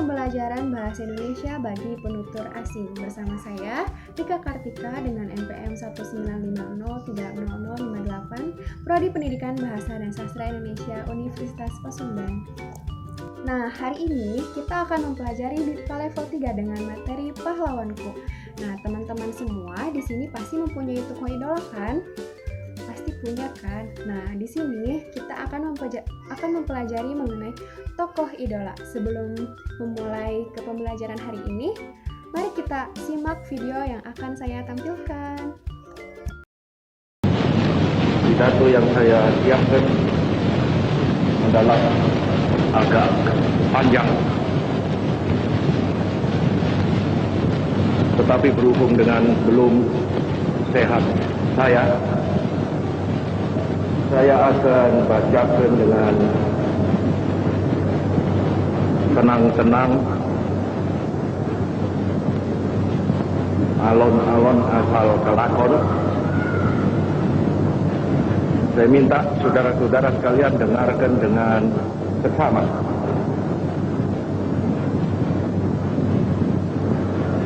pembelajaran Bahasa Indonesia bagi penutur asing. Bersama saya, Rika Kartika dengan NPM 195030058, Prodi Pendidikan Bahasa dan Sastra Indonesia Universitas Pasundan. Nah, hari ini kita akan mempelajari BIPA level 3 dengan materi pahlawanku. Nah, teman-teman semua di sini pasti mempunyai tokoh idola kan? Pasti punya kan? Nah, di sini kita akan mempelajari mengenai tokoh idola. Sebelum memulai ke pembelajaran hari ini, mari kita simak video yang akan saya tampilkan. Pidato yang saya siapkan adalah agak panjang, tetapi berhubung dengan belum sehat saya akan bacakan dengan tenang-tenang, alon-alon asal kelakon. Saya minta saudara-saudara sekalian dengarkan dengan seksama.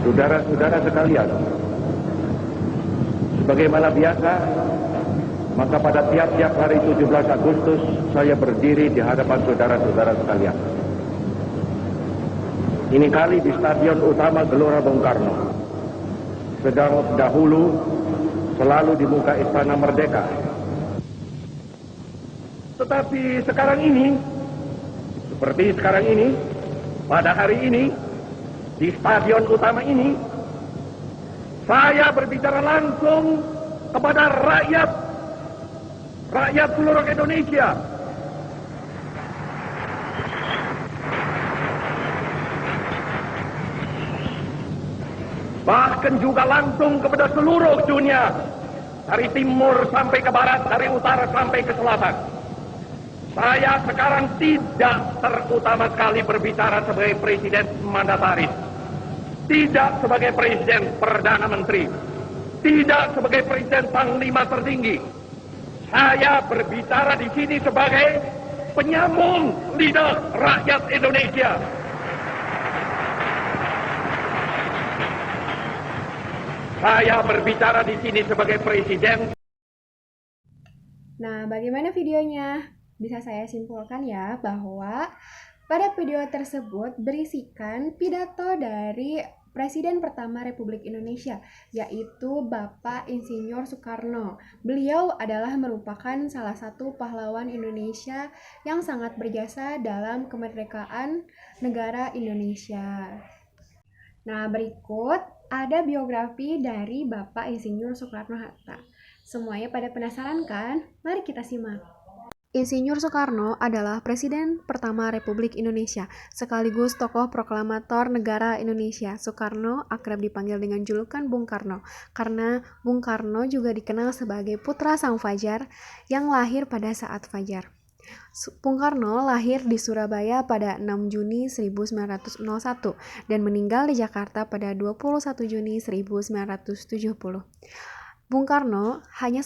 Saudara-saudara sekalian, sebagaimana biasa, maka pada tiap-tiap hari 17 Agustus saya berdiri di hadapan saudara-saudara sekalian. Ini kali di Stadion Utama Gelora Bung Karno. Sedang dahulu selalu di muka Istana Merdeka. Tetapi sekarang ini, seperti sekarang ini, pada hari ini, di Stadion Utama ini, saya berbicara langsung kepada rakyat seluruh Indonesia. Bahkan juga langsung kepada seluruh dunia, dari timur sampai ke barat, dari utara sampai ke selatan. Saya sekarang tidak terutama sekali berbicara sebagai presiden mandataris, tidak sebagai presiden perdana menteri, tidak sebagai presiden panglima tertinggi. Saya berbicara di sini sebagai penyambung lidah rakyat Indonesia. Saya berbicara di sini sebagai presiden. Nah, bagaimana videonya? Bisa saya simpulkan ya bahwa pada video tersebut berisikan pidato dari Presiden pertama Republik Indonesia, yaitu Bapak Insinyur Soekarno. Beliau adalah merupakan salah satu pahlawan Indonesia yang sangat berjasa dalam kemerdekaan negara Indonesia. Nah, berikut ada biografi dari Bapak Insinyur Soekarno-Hatta. Semuanya pada penasaran kan? Mari kita simak. Insinyur Soekarno adalah Presiden pertama Republik Indonesia, sekaligus tokoh proklamator negara Indonesia. Soekarno akrab dipanggil dengan julukan Bung Karno, karena Bung Karno juga dikenal sebagai putra Sang Fajar yang lahir pada saat fajar. Bung Karno lahir di Surabaya pada 6 Juni 1901 dan meninggal di Jakarta pada 21 Juni 1970. Bung Karno hanya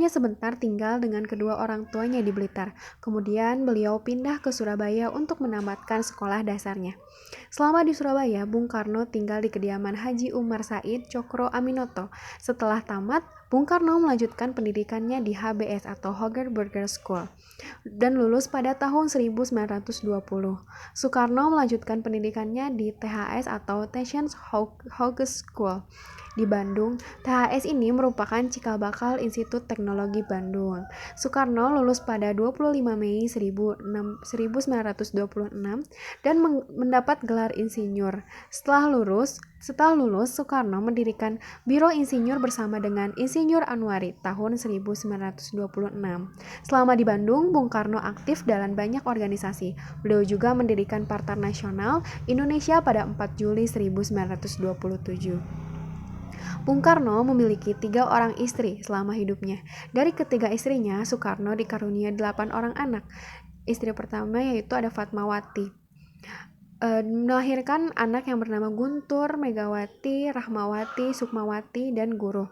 sebentar tinggal dengan kedua orang tuanya di Blitar. Kemudian beliau pindah ke Surabaya untuk menamatkan sekolah dasarnya. Selama di Surabaya, Bung Karno tinggal di kediaman Haji Umar Said Cokro Aminoto. Setelah tamat, Bung Karno melanjutkan pendidikannya di HBS atau Hoger Burger School dan lulus pada tahun 1920. Soekarno melanjutkan pendidikannya di THS atau Tatians Hogeschool di Bandung. THS ini merupakan cikal bakal Institut Teknologi Bandung. Soekarno lulus pada 25 Mei 1926 dan mendapat gelar insinyur. Setelah lulus, Soekarno mendirikan Biro Insinyur bersama dengan Insinyur Anwari tahun 1926. Selama di Bandung, Bung Karno aktif dalam banyak organisasi. Beliau juga mendirikan Partai Nasional Indonesia pada 4 Juli 1927. Bung Karno memiliki 3 orang istri selama hidupnya. Dari ketiga istrinya, Soekarno dikarunia 8 orang anak. Istri pertama yaitu ada Fatmawati. Melahirkan anak yang bernama Guntur, Megawati, Rahmawati, Sukmawati, dan Guru.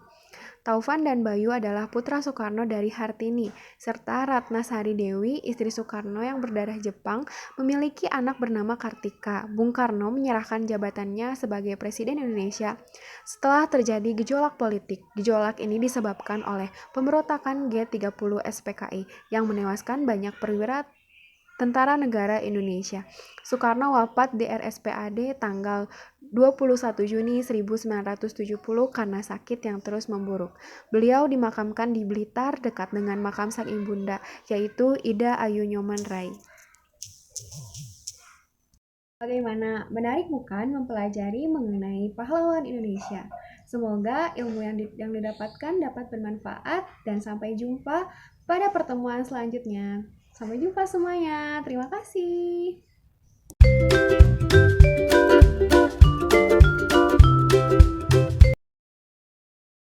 Taufan dan Bayu adalah putra Soekarno dari Hartini, serta Ratna Sari Dewi, istri Soekarno yang berdarah Jepang, memiliki anak bernama Kartika. Bung Karno menyerahkan jabatannya sebagai Presiden Indonesia setelah terjadi gejolak politik. Gejolak ini disebabkan oleh pemberontakan G30 SPKI yang menewaskan banyak perwira Tentara Negara Indonesia. Soekarno wafat di RSPAD tanggal 21 Juni 1970 karena sakit yang terus memburuk. Beliau dimakamkan di Blitar dekat dengan makam sang ibunda, yaitu Ida Ayu Nyoman Rai. Bagaimana? Menarik bukan mempelajari mengenai pahlawan Indonesia? Semoga ilmu yang didapatkan dapat bermanfaat dan sampai jumpa pada pertemuan selanjutnya. Sampai jumpa semuanya. Terima kasih.